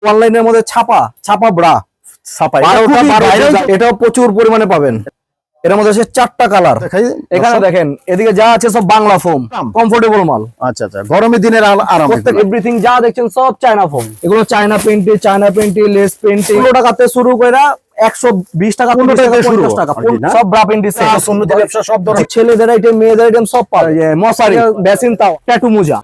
অনলাইনের মধ্যে ছাপা ছাপা ব্রা ছাপা এটাও প্রচুর পরিমাণে পাবেন। এর মধ্যে আছে 4টা কালার। এখানে দেখেন এদিকে যা আছে সব বাংলা ফোম, কমফোর্টেবল মাল। আচ্ছা আচ্ছা, গরমের দিনের আরাম। প্রত্যেক এভরিথিং যা দেখছেন সব চায়না ফোম। এগুলো চায়না পেন্টি, লেস পেন্টি 15 টাকাতে শুরু করে 120 টাকা 15 টাকা 50 টাকা সব ব্রা পেন্টি সেট। সুন্নতি ব্যবসা সব ধরনের ছেলেদের আইটেম, মেয়েদের আইটেম সব পাবে। মশারি, বেসিন, তাও ট্যাটু মোজা।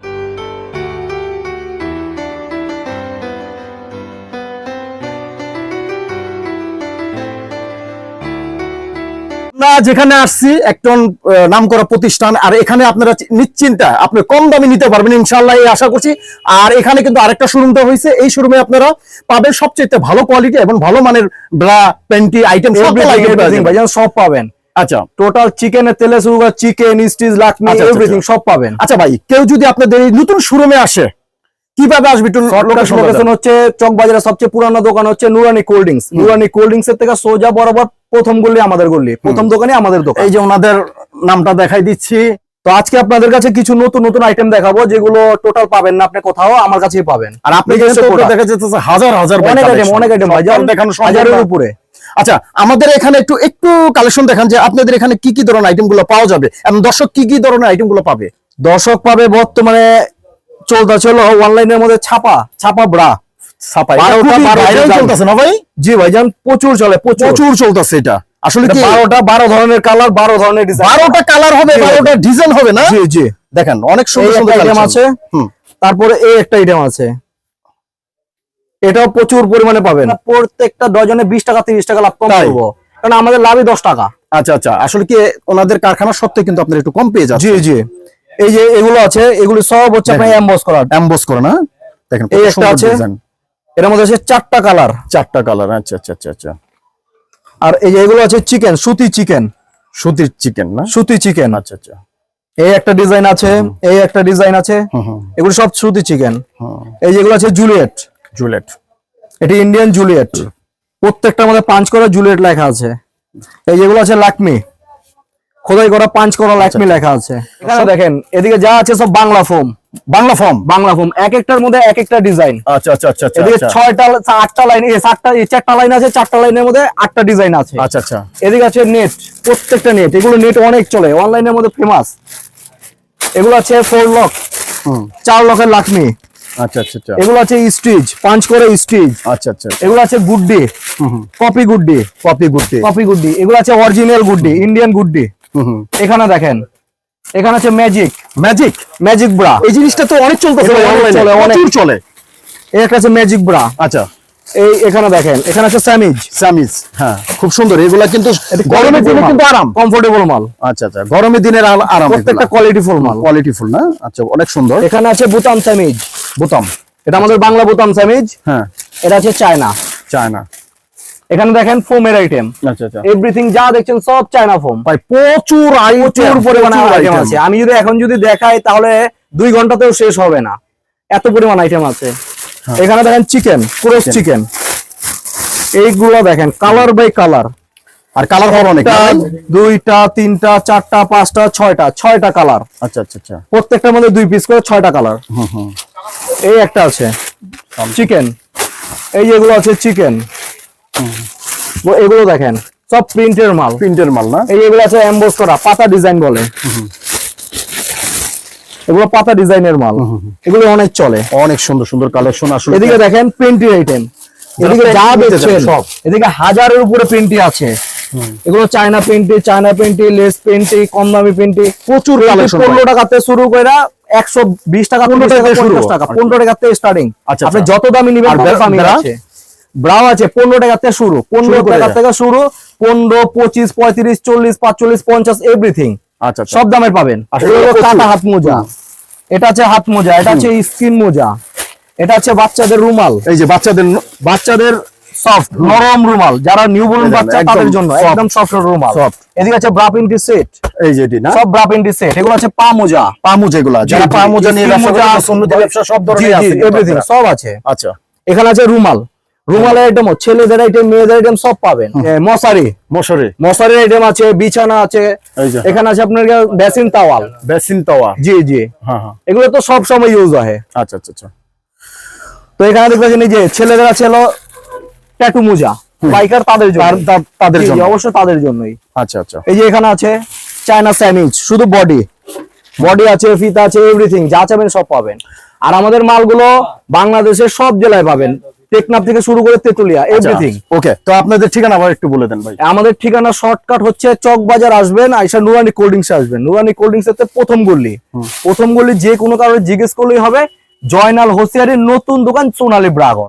যেখানে আসছি একজন নামকরা প্রতিষ্ঠান, আর এখানে আপনারা নিশ্চিন্তা আপনি কম দামে নিতে পারবেন ইনশাআল্লাহ, এই আশা করছি। আর এখানে কিন্তু আরেকটা শোরুমটা হয়েছে, এই শোরুমে আপনারা পাবেন সবচেয়ে ভালো কোয়ালিটি এবং ভালো মানের ব্রা পেন্টি আইটেম সব পাবেন। আচ্ছা, টোটাল চিকেনের তেলে শুরু করে চিকেন, স্টিচ, লাকমি এভরিথিং সব পাবেন। আচ্ছা ভাই, কেউ যদি আপনাদের এই নতুন শোরুমে আসে কিভাবে আসবে? লোকেশন হচ্ছে চকবাজারের সবচেয়ে পুরানো দোকান হচ্ছে নুরানি কোল্ড ড্রিঙ্কস। নুরানি কোল্ড ড্রিঙ্কস এর থেকে সোজা বরাবর প্রথম গলি আমাদের গলি, প্রথম দোকানে আমাদের দোকান। এই যে ওনাদের নামটা দেখাই দিচ্ছি। তো আজকে আপনাদের কাছে কিছু নতুন নতুন আইটেম দেখাবো যেগুলো টোটাল পাবেন না আপনি কোথাও, আমার কাছেই পাবেন। আর আপনি দেখা যাচ্ছে হাজার হাজার অনেক আইটেম দেখানো হাজারের উপরে। আচ্ছা, আমাদের এখানে একটু কালেকশন দেখান যে আপনাদের এখানে কি কি ধরনের আইটেম গুলো পাওয়া যাবে এবং দর্শক কি কি ধরনের আইটেম গুলো পাবে। দর্শক পাবে বর্তমানে চলতেছিল অনলাইনের মধ্যে ছাপা ব্রা। চলতেছে না ভাই? জি ভাইজান, প্রচুর চলে, প্রচুর চলতেছে। এটা আসলে কি 12 ধরনের কালার, 12 ধরনের ডিজাইন, 12টা কালার হবে, 12টা ডিজাইন হবে না? জি জি, দেখেন অনেক সুন্দর সুন্দর আইটেম আছে। তারপরে এই একটা আইটেম আছে, এটাও প্রচুর পরিমাণে পাবেন। প্রত্যেকটা ডজনে 20 টাকা 30 টাকা লাভ কম করব, কারণ আমাদের লাভই 10 টাকা। আচ্ছা আচ্ছা, আসলে কি ওনাদের কারখানা সত্ত্বেও কিন্তু আপনারা একটু কম পেয়ে যাচ্ছেন। জি জি, এই যে এগুলো আছে, এগুলো সব হচ্ছে আপনার এমবস করা না। দেখেন এই একটা আছে, এর মধ্যে আছে 4টা কালার। 4টা কালার, আচ্ছা আচ্ছা আচ্ছা আচ্ছা। আর এই যে এগুলো আছে চিকেন, সুতির চিকেন না, সুতি চিকেন। আচ্ছা আচ্ছা, এই একটা ডিজাইন আছে, এই একটা ডিজাইন আছে, এগুলো সব সুতি চিকেন। এই যেগুলো আছে জুলিয়েট, এটা ইন্ডিয়ান জুলিয়েট, প্রত্যেকটার মধ্যে পাঁচ করা জুলিয়েট লেখা আছে। এই যেগুলো আছে লাকমি, খোদাই করা পাঁচ করা লাকমি লেখা আছে। এখানে দেখেন এদিকে যা আছে সব বাংলা ফোম, এক একটার মধ্যে এক একটা ডিজাইন। আচ্ছা আচ্ছা আচ্ছা, এদিকে 6টা 8টা লাইন, 4টা লাইন আছে, 4টা লাইনের মধ্যে 8টা ডিজাইন আছে। আচ্ছা আচ্ছা, এদিকে আছে নেট, প্রত্যেকটা নেট, এগুলো নেট অনেক চলে, অনলাইনের মধ্যে ফেমাস। এগুলো আছে 4 লক, 4 লকের লাকমি। আচ্ছা আচ্ছা আচ্ছা, এগুলো আছে স্টিচ, 5 করে স্টিচ। আচ্ছা আচ্ছা, এগুলো আছে গুড্ডি, কপি গুড্ডি, এগুলো আছে অরিজিনাল গুড্ডি, ইন্ডিয়ান গুড্ডি। এখানে দেখেন, এখানে আছে ম্যাজিক ব্রা। এই জিনিসটা তো অনেক চলতেছে, অনেক চলে। এই একটা আছে ম্যাজিক ব্রা। আচ্ছা, এই এখানে দেখেন, এখানে আছে স্যামিজ। হ্যাঁ, খুব সুন্দর। এগুলা কিন্তু গরমের দিনে কিন্তু আরাম, কমফোর্টেবল মাল। আচ্ছা আচ্ছা, গরমের দিনের আরাম, প্রত্যেকটা কোয়ালিটিফুল মাল, কোয়ালিটিফুল না? আচ্ছা, অনেক সুন্দর। এখানে আছে বুতাম স্যামিজ, এটা আমাদের বাংলা বুতাম স্যামিজ। হ্যাঁ, এটা আছে চায়না। এখানে দেখেন ফোমের আইটেম। আচ্ছা আচ্ছা, এভরিথিং যা দেখছেন সব চায়না ফোম। ভাই প্রচুর পরিমাণে আইটেম আছে। আমি এখন যদি দেখাই তাহলে 2 ঘন্টাতেও শেষ হবে না, এত পরিমাণ আইটেম আছে। এখানে দেখেন চিকেন, ক্রস চিকেন, এইগুলো দেখেন কালার বাই কালার। আর কালার হবে অনেক, 2টা 3টা 4টা 5টা 6টা কালার। আচ্ছা আচ্ছা আচ্ছা, প্রত্যেকটার মধ্যে 2 পিস করে 6টা কালার। এই একটা আছে চিকেন, এই যেগুলো আছে চিকেন, এগুলো দেখেন সব প্রিন্টের মাল না? এই এগুলো আছে এমবোস করা, পাতা ডিজাইন বলে, এগুলো পাতা ডিজাইনের মাল। এগুলো অনেক চলে, অনেক সুন্দর সুন্দর কালেকশন। আসলে এদিকে দেখেন প্রিন্টের আইটেম, এদিকে যা দেখছেন সব, এদিকে হাজারের উপরে প্রিন্টি আছে। এগুলো চায়না পেন্টি, লেস পেন্টি, কম দামি পেন্টি, প্রচুর কালেকশন। 15 টাকাতে শুরু করে 120 টাকা 15 টাকা 50 টাকা, 15 টাকাতে স্টার্টিং। আপনি যত দামি নেবেন তত দামি আছে। ব্রাও আছে 15 টাকাতে শুরু, 15 টাকা থেকে শুরু, 15, 25, 35, 40, 45, 50 এভরিথিং। আচ্ছা, সব দামের পাবেন। কাটা হাত মোজা, এটা আছে হাত মোজা, এটা আছে স্কিন মোজা, এটা আছে বাচ্চাদের রুমাল। এই যে বাচ্চাদের সফট নরম রুমাল, যারা নিউবর্ন বাচ্চা তাদের জন্য একদম সফট রুমাল। এদিকে আছে ব্রা প্রিন্টি সেট, এই যে এটি না, সব ব্রা প্রিন্টি সেট। এগুলো আছে পা মোজা, এগুলা যারা পা মোজা নিয়ে ব্যবসা সব ধরনের আছে, এভরিথিং সব আছে। আচ্ছা, এখানে আছে রুমালের আইটেম, ছেলেদের আইটেম, মেয়েদের আইটেম সব পাবেন। মশারির আইটেম আছে, বিছানা আছে। এখানে আছে আপনার বেসিন তাওয়া। জি জি, এগুলো তো সব সময় ইউজ হয়। আচ্ছা আচ্ছা আচ্ছা, তো এখানে দেখবেন এই যে ছেলেদের আছে হলো ট্যাটু মোজা, বাইকার তাদের জন্য, তাদের জি, জি, জন্য অবশ্যই তাদের জন্যই। আচ্ছা আচ্ছা এই যে এখানে আছে চায়না স্যান্ডউইচ, শুধু বডি আছে, ফিতা আছে, এভরিথিং যা চাবেন সব পাবেন। আর আমাদের মালগুলো বাংলাদেশের সব জেলায় পাবেন, টেকনাফ থেকে শুরু করে তেতুলিয়া, এভরিথিং। ওকে, তো আপনাদের ঠিকানা আবার একটু বলে দেন ভাই। আমাদের ঠিকানা শর্টকাট হচ্ছে চক বাজার আসবেন, আইসা নুরানি কোল্ড ড্রিঙ্কস আসবেন। নুরানি কোল্ড ড্রিঙ্কস এর প্রথম গলি যে কোনো কারণে জিজ্ঞেস করলেই হবে। জয়নাল হোসিয়ারির নতুন দোকান সোনালী ব্রাগর।